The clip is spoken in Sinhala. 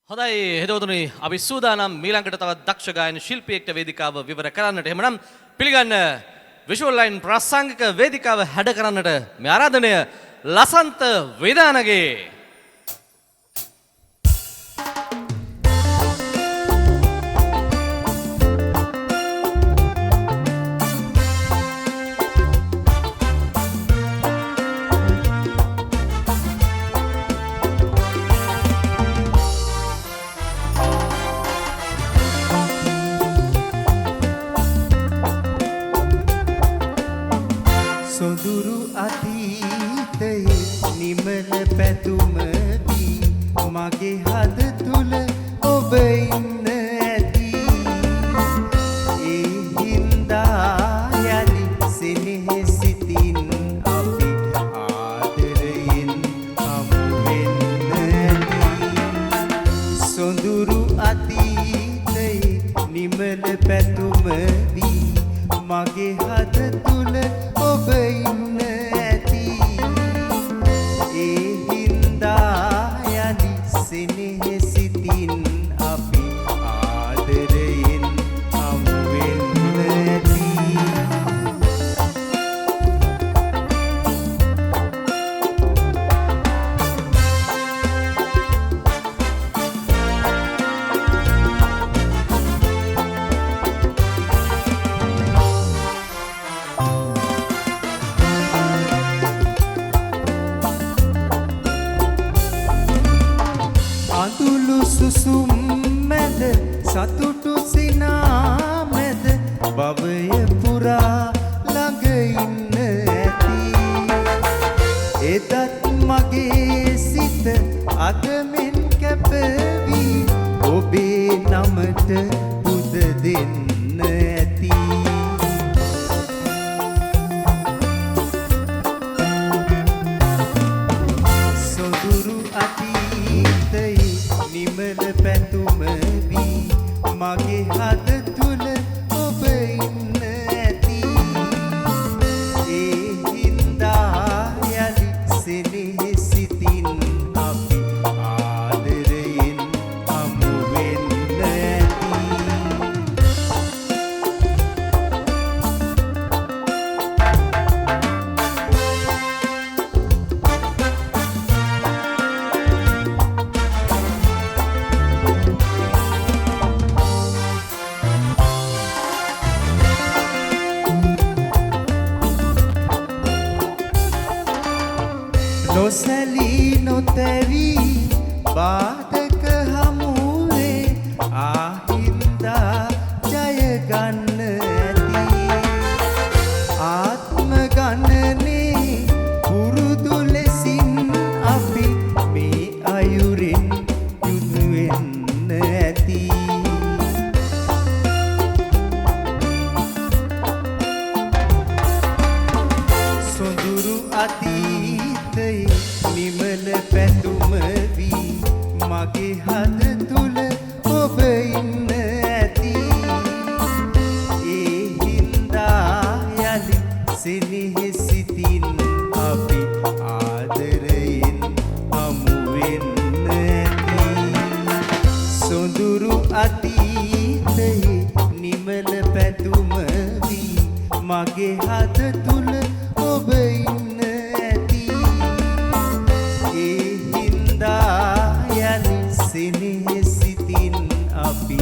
හොඳයි හෙදවතුනි අපි සූදානම් මීළඟට තවත් දක්ෂ ගායන ශිල්පියෙක්ට වේදිකාව විවර කරන්නට. එහෙමනම් පිළිගන්න විෂුවල් ලයින් ප්‍රාසංගික වේදිකාව හැඩ කරන්නට මේ ආරාධනය ලසන්ත වේදානගේ. සොඳුරු අතීතයේ නිමල පැතුමදී මගේ හද තුල ඔබ ඉන්න ඇති. ඒ හින්දා යලි සෙනෙහසිතින් අපි ආදරයෙන් හමු වෙන්න ඇති. සොඳුරු අතීතයේ නිමල පැතුමදී මගේ හද තුල ඔබ ඉන්න ඇති. ඒ හින්දා යලි සෙනෙහසිතින් අපි ආදරයෙන් හමු වෙන්න ඇති. අඳුළු සුසුම් මැද සතුටු සිනා මැද භවය පුරා ළඟ ඉන්න ඇති. එදත් මගේ සිත අදමෙන් කැපවි ඔබේ නමට පුද දෙන්න ඇති. සොඳුරු අතීතයේ නිමල පැතුමදී මගේ හද තුල ඔබ ඉන්න ඇති. ඒ හින්දා යලි සෙනෙහසිතින් අපි ආදරයෙන් හමු වෙන්න ඇති. නොසැලී නොතැවී බාධක හමුවේ ආහින්දා ජය ගන්න ඇති. ආත්ම ගණනේ පුරුදු ලෙසින් අපි මේ අයුරින් යුදු වෙන්න ඇති. සොඳුරු අතීතයේ නිමල පැතුමදී මගේ හද තුල ඔබ ඉන්න ඇති. ඒ හින්දා යලි සෙනෙහසිතින් අපි ආදරයෙන් හමු වෙන්න ඇති. සොඳුරු අතීතයේ නිමල පැතුමදී මගේ හද තුල ඔබ ඉන්න ඇති. ඒ හින්දා යලි සෙනෙහසිතින් අපි